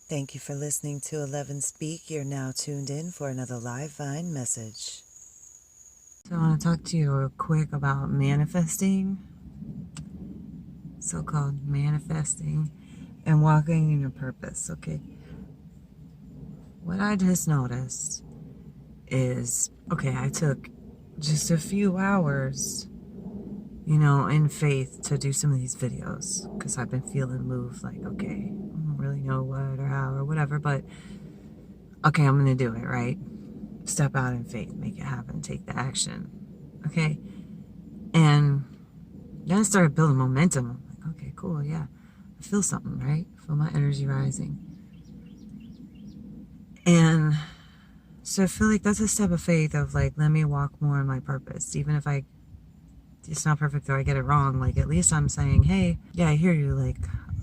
Thank you for listening to 11 Speak. You're now tuned in for another live Vine message. So I want to talk to you real quick about manifesting, so-called manifesting, and walking in your purpose, okay? What I just noticed is, I took just a few hours, in faith to do some of these videos because I've been feeling moved, like, okay, I don't really know what or how or whatever, but okay, I'm going to do it, right? Step out in faith, make it happen, take the action, okay? And then I started building momentum. I'm like, okay, cool, yeah. I feel something, right? I feel my energy rising. And so I feel like that's a step of faith of like, let me walk more in my purpose. Even if it's not perfect or I get it wrong, like at least I'm saying, hey, yeah, I hear you, like,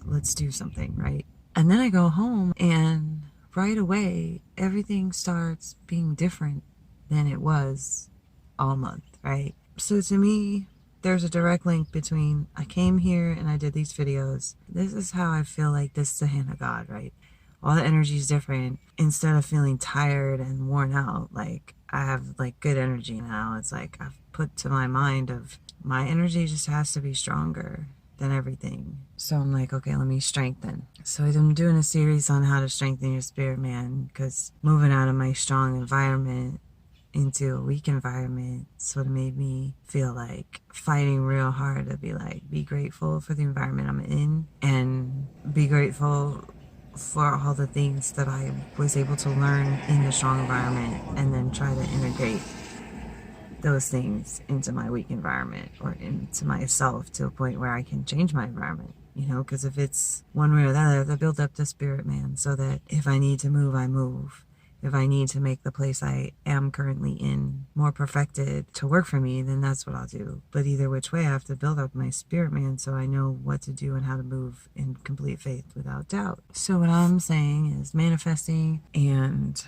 let's do something, right? And then I go home and right away, everything starts being different than it was all month, right? So to me, there's a direct link between I came here and I did these videos. This is how I feel like this is the hand of God, right? All the energy is different. Instead of feeling tired and worn out, like I have like good energy now. It's like I've put to my mind of my energy just has to be stronger than everything. So I'm like, okay, let me strengthen. So I'm doing a series on how to strengthen your spirit, man, because moving out of my strong environment into a weak environment sort of made me feel like fighting real hard to be like, be grateful for the environment I'm in and be grateful for all the things that I was able to learn in the strong environment and then try to integrate those things into my weak environment or into myself to a point where I can change my environment. Because if it's one way or the other, I have to build up the spirit, man, so that if I need to move, I move. If I need to make the place I am currently in more perfected to work for me, then that's what I'll do. But either which way, I have to build up my spirit, man, so I know what to do and how to move in complete faith without doubt. So what I'm saying is manifesting and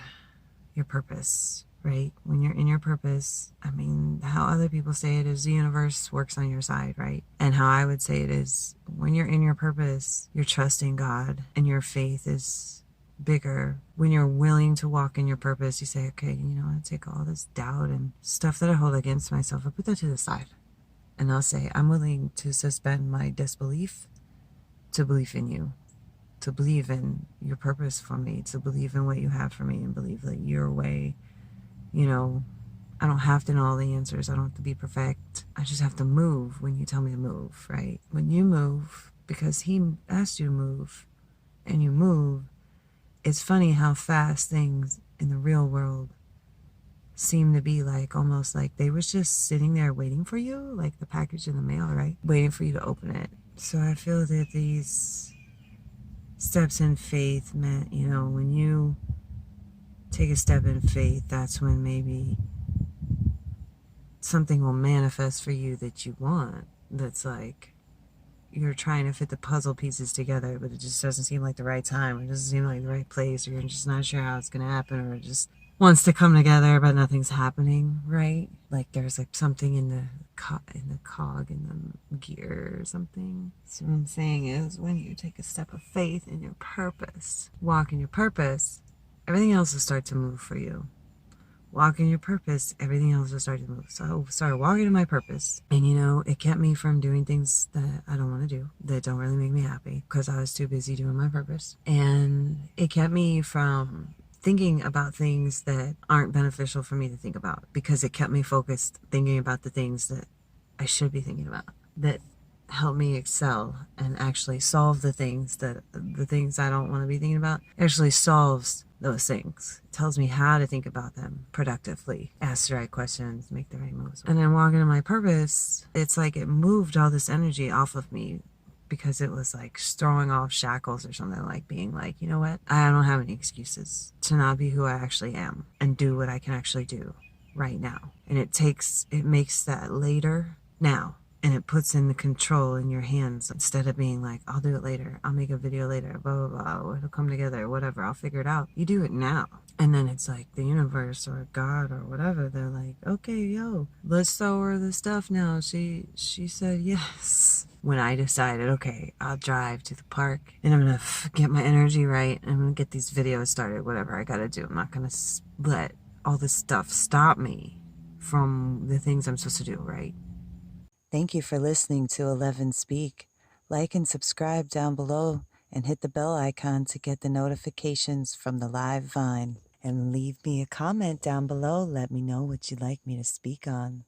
your purpose, right? When you're in your purpose, I mean, how other people say it is the universe works on your side, right? And how I would say it is when you're in your purpose, you're trusting God and your faith is bigger. When you're willing to walk in your purpose, you say, okay, I take all this doubt and stuff that I hold against myself, I put that to the side. And I'll say, I'm willing to suspend my disbelief to believe in you, to believe in your purpose for me, to believe in what you have for me and believe that your way, I don't have to know all the answers. I don't have to be perfect. I just have to move when you tell me to move, right? When you move, because he asked you to move and you move, it's funny how fast things in the real world seem to be like almost like they was just sitting there waiting for you, like the package in the mail, right? Waiting for you to open it. So I feel that these steps in faith meant, when you take a step in faith, that's when maybe something will manifest for you that you want. That's like you're trying to fit the puzzle pieces together, but it just doesn't seem like the right time, or it doesn't seem like the right place, or you're just not sure how it's going to happen, or it just wants to come together, but nothing's happening, right? Like there's like something in the cog in the gear or something. So what I'm saying is when you take a step of faith in your purpose, walk in your purpose, everything else will start to move for you. Walk in your purpose, everything else will start to move. So I started walking in my purpose. And it kept me from doing things that I don't want to do, that don't really make me happy, because I was too busy doing my purpose. And it kept me from thinking about things that aren't beneficial for me to think about, because it kept me focused thinking about the things that I should be thinking about, that help me excel and actually solve the things I don't want to be thinking about. Actually solves those things. It tells me how to think about them productively, ask the right questions, make the right moves. And then walking in my purpose, it's like it moved all this energy off of me, because it was like throwing off shackles or something, like being like, you know what? I don't have any excuses to not be who I actually am and do what I can actually do right now. And it makes that later now. And it puts in the control in your hands instead of being like, I'll do it later. I'll make a video later, blah, blah, blah. It'll come together, whatever. I'll figure it out. You do it now. And then it's like the universe or God or whatever. They're like, okay, yo, let's throw her the stuff now. She said yes. when I decided, okay, I'll drive to the park and I'm gonna get my energy right. I'm gonna get these videos started, whatever I gotta do. I'm not gonna let all this stuff stop me from the things I'm supposed to do, right? Thank you for listening to 11 Speak. Like and subscribe down below and hit the bell icon to get the notifications from the live Vine. And leave me a comment down below. Let me know what you'd like me to speak on.